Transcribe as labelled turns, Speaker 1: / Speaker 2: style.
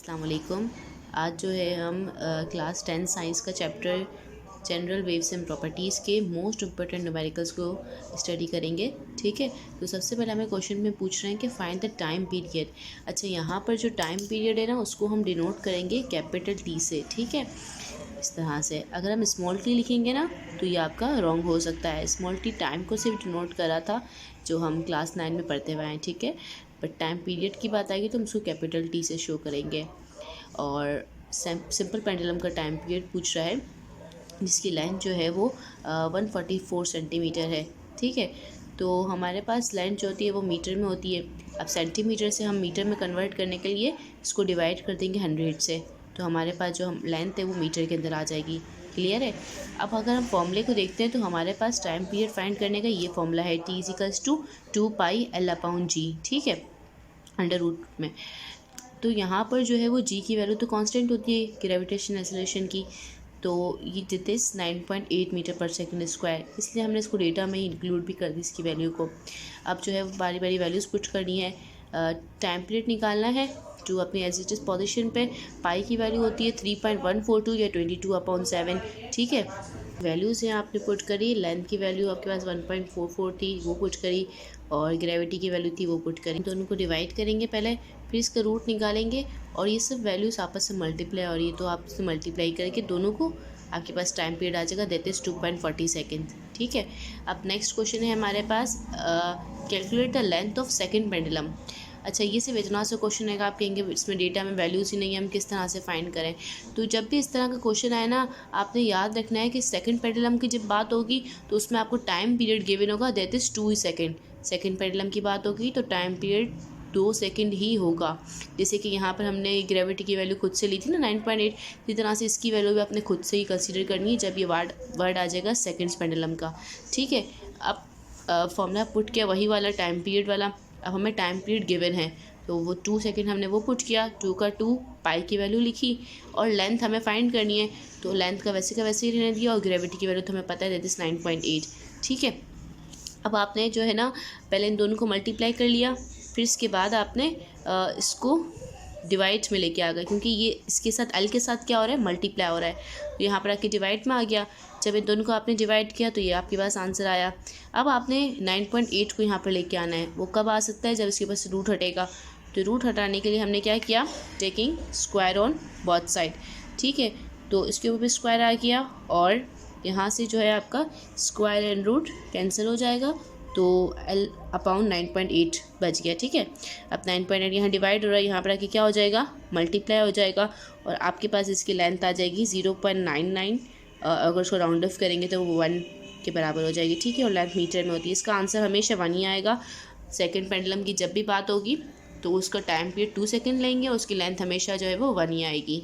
Speaker 1: अस्सलाम वालेकुम। आज जो है हम क्लास 10 साइंस का chapter general waves and properties के मोस्ट इम्पोर्टेंट न्यूमेरिकल्स को स्टडी करेंगे। ठीक है, तो सबसे पहले हमें क्वेश्चन में पूछ रहे हैं कि फाइंड द टाइम पीरियड। अच्छा, यहाँ पर जो टाइम पीरियड है ना, उसको हम डिनोट करेंगे कैपिटल टी से। ठीक है, इस तरह से अगर हम स्मॉल टी लिखेंगे ना तो ये आपका रॉन्ग हो सकता है। स्मॉल टी टाइम को सिर्फ डिनोट करा था जो हम क्लास 9 में पढ़ते हुए हैं। ठीक है, बट टाइम पीरियड की बात आएगी तो हम उसको कैपिटल टी से शो करेंगे। और सिंपल पेंडुलम का टाइम पीरियड पूछ रहा है जिसकी लेंथ जो है वो 144 सेंटीमीटर है। ठीक है, तो हमारे पास लेंथ जो होती है वो मीटर में होती है। अब सेंटीमीटर से हम मीटर में कन्वर्ट करने के लिए इसको डिवाइड कर देंगे 100 से, तो हमारे पास जो हम लेंथ है वो मीटर के अंदर आ जाएगी। क्लियर है। अब अगर हम फॉर्मूले को देखते हैं तो हमारे पास टाइम पीरियड फाइंड करने का ये फॉर्मूला है T=2πL/g। ठीक है, अंडर रूट में। तो यहाँ पर जो है वो जी की वैल्यू तो कांस्टेंट होती है ग्रेविटेशन एक्सेलरेशन की, तो ये देते 9.8 मीटर पर सेकंड स्क्वायर, इसलिए हमने इसको डेटा में इंक्लूड भी कर दी इसकी वैल्यू को। अब जो है वो बारी बारी वैल्यूज़ पुट करनी है। टाइम पीरियड निकालना है टू अपनी एज इट इज़ पोजिशन पे। पाई की वैल्यू होती है 3.142 या 22/7। ठीक है, वैल्यूज़ हैं आपने पुट करी। लेंथ की वैल्यू आपके पास 1.44 थी, वो पुट करी, और ग्रेविटी की वैल्यू थी वो पुट करी। दोनों को डिवाइड करेंगे पहले, फिर इसका रूट निकालेंगे और ये सब वैल्यूज़ आपस से मल्टीप्लाई, और ये तो आपसे मल्टीप्लाई करके दोनों को आपके पास टाइम पीरियड आ जाएगा, दैट इज़ 2.40 सेकेंड। ठीक है, अब नेक्स्ट क्वेश्चन है हमारे पास calculate the length of second pendulum. अच्छा, ये सिर्फ इतना सा क्वेश्चन है, आप कहेंगे इसमें डेटा में वैल्यूज़ ही नहीं है, हम किस तरह से फाइंड करें। तो जब भी इस तरह का क्वेश्चन आए ना, आपने याद रखना है कि सेकंड पेंडुलम की जब बात होगी तो उसमें आपको टाइम पीरियड गिवन होगा, that is 2 second. Second pendulum की बात होगी तो टाइम पीरियड 2 सेकेंड ही होगा। जैसे कि यहाँ पर हमने ग्रेविटी की वैल्यू खुद से ली थी ना 9.8, इसी तरह से इसकी वैल्यू भी आपने खुद से ही कंसीडर करनी है जब ये वर्ड आ जाएगा सेकेंड्स पेंडुलम का। ठीक है, अब फॉर्मूला पुट किया वही वाला टाइम पीरियड वाला। अब हमें टाइम पीरियड गिवन है तो वो 2 सेकेंड हमने वो पुट किया, 2 का 2, पाई की वैल्यू लिखी, और लेंथ हमें फाइंड करनी है तो लेंथ का वैसे ही रहने दिया, और ग्रेविटी की वैल्यू तो हमें पता है दैट इज़ 9.8। ठीक है, अब आपने जो है ना पहले इन दोनों को मल्टीप्लाई कर लिया, फिर इसके बाद आपने इसको डिवाइड में लेके आ गए, क्योंकि ये इसके साथ एल के साथ क्या हो रहा है, मल्टीप्लाई हो रहा है, तो यहाँ पर आके डिवाइड में आ गया। जब इन दोनों को आपने डिवाइड किया तो ये आपके पास आंसर आया। अब आपने 9.8 को यहाँ पर लेके आना है। वो कब आ सकता है, जब इसके पास रूट हटेगा। तो रूट हटाने के लिए हमने क्या किया, taking square on both side. ठीक है, तो इसके ऊपर स्क्वायर आ गया, और यहाँ से जो है आपका स्क्वायर एंड रूट कैंसिल हो जाएगा, तो L/9.8 बच गया। ठीक है, अब 9.8 यहाँ डिवाइड हो रहा है, यहाँ पर आके क्या हो जाएगा, मल्टीप्लाई हो जाएगा, और आपके पास इसकी लेंथ आ जाएगी 0.99। अगर उसको राउंड ऑफ करेंगे तो वो 1 के बराबर हो जाएगी। ठीक है, और लेंथ मीटर में होती है। इसका आंसर हमेशा 1 ही आएगा। सेकेंड पेंडुलम की जब भी बात होगी तो उसका टाइम पीरियड 2 सेकेंड लेंगे, और उसकी लेंथ हमेशा जो है वो 1 ही आएगी।